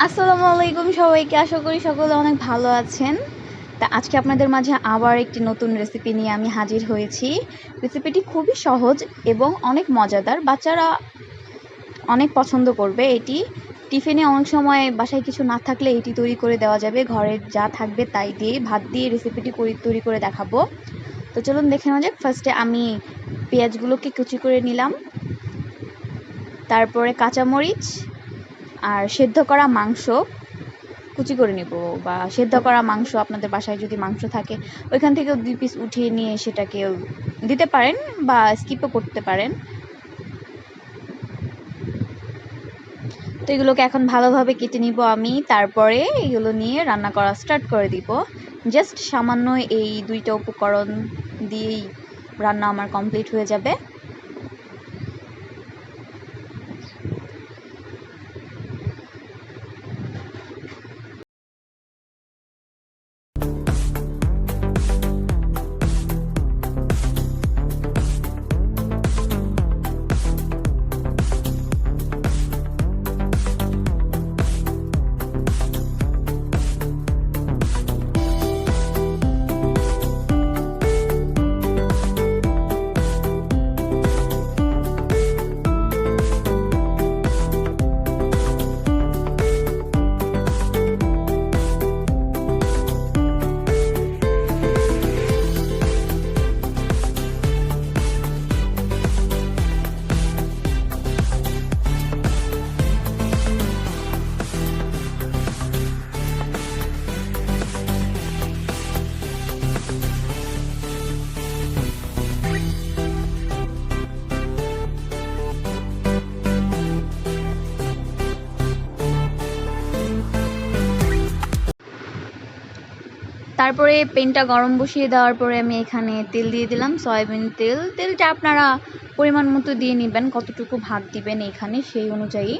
আসসালামু আলাইকুম সবাইকে। আশা করি সকলে অনেক ভালো আছেন। তা আজকে আপনাদের মাঝে আবার একটি নতুন রেসিপি নিয়ে আমি হাজির হয়েছি। রেসিপিটি খুবই সহজ এবং অনেক মজাদার। বাচ্চারা অনেক পছন্দ করবে এটি। টিফিনে অনেক সময় বাসায় কিছু না থাকলে এটি তৈরি করে দেওয়া যাবে। ঘরে যা থাকবে তাই দিয়ে ভাত দিয়ে রেসিপিটি তৈরি করে দেখাবো। তো চলুন দেখে নেওয়া যাক। ফার্স্টে আমি পেঁয়াজগুলোকে কুচি করে নিলাম, তারপরে কাঁচামরিচ আর সেদ্ধ করা মাংস কুচি করে নিব, বা সেদ্ধ করা মাংস আপনাদের বাসায় যদি মাংস থাকে ওইখান থেকেও 2 পিস উঠিয়ে নিয়ে সেটাকে দিতে পারেন বা স্কিপও করতে পারেন। তো এগুলোকে এখন ভালোভাবে কেটে নিব আমি, তারপরে এগুলো নিয়ে রান্না করা স্টার্ট করে দিব। জাস্ট সামান্য এই 2টা উপকরণ দিয়েই রান্না আমার কমপ্লিট হয়ে যাবে। তারপরে প্যানটা গরম বসিয়ে দেওয়ার পরে আমি এখানে তেল দিয়ে দিলাম, সয়াবিন তেল। তেলটা আপনারা পরিমাণ মতো দিয়ে নেবেন, কতটুকু ভাগ দিবেন এখানে সেই অনুযায়ী।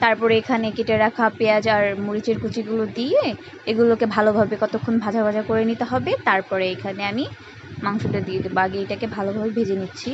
তারপরে এখানে কেটে রাখা পেঁয়াজ আর মরিচের কুচিগুলো দিয়ে এগুলোকে ভালোভাবে কতক্ষণ ভাজা ভাজা করে নিতে হবে। তারপরে এখানে আমি মাংসটা দিয়ে দেবো। আগে এটাকে ভালোভাবে ভেজে নিচ্ছি।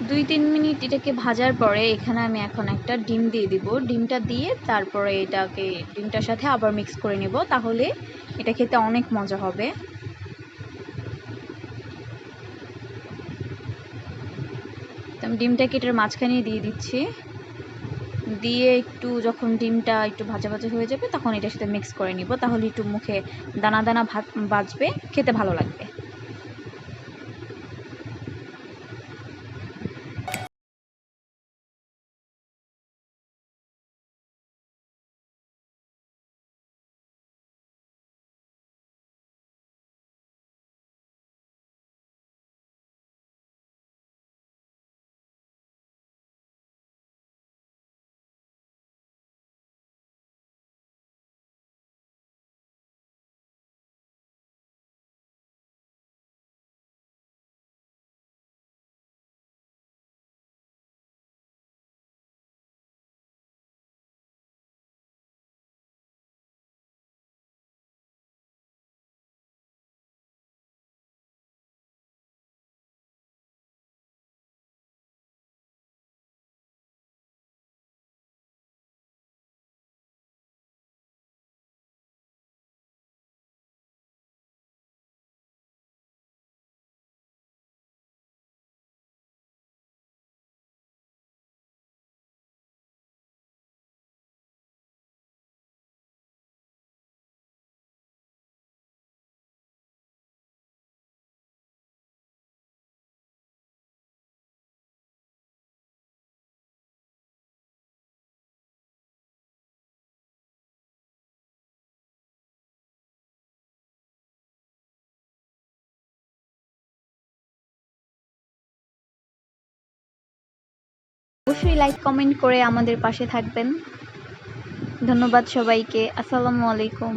2-3 মিনিট এটাকে ভাজার পরে এখানে আমি এখন একটা ডিম দিয়ে দিব। ডিমটা দিয়ে তারপরে এটাকে ডিমটার সাথে আবার মিক্স করে নেব, তাহলে এটা খেতে অনেক মজা হবে। তো আমি ডিমটাকে এটার মাঝখানে দিয়ে দিচ্ছি, দিয়ে একটু যখন ডিমটা একটু ভাজা ভাজা হয়ে যাবে তখন এটার সাথে মিক্স করে নিব, তাহলে একটু মুখে দানা দানা ভাত বাজবে, খেতে ভালো লাগবে। অবশ্যই লাইক কমেন্ট করে আমাদের পাশে থাকবেন। ধন্যবাদ সবাইকে। আসসালামু আলাইকুম।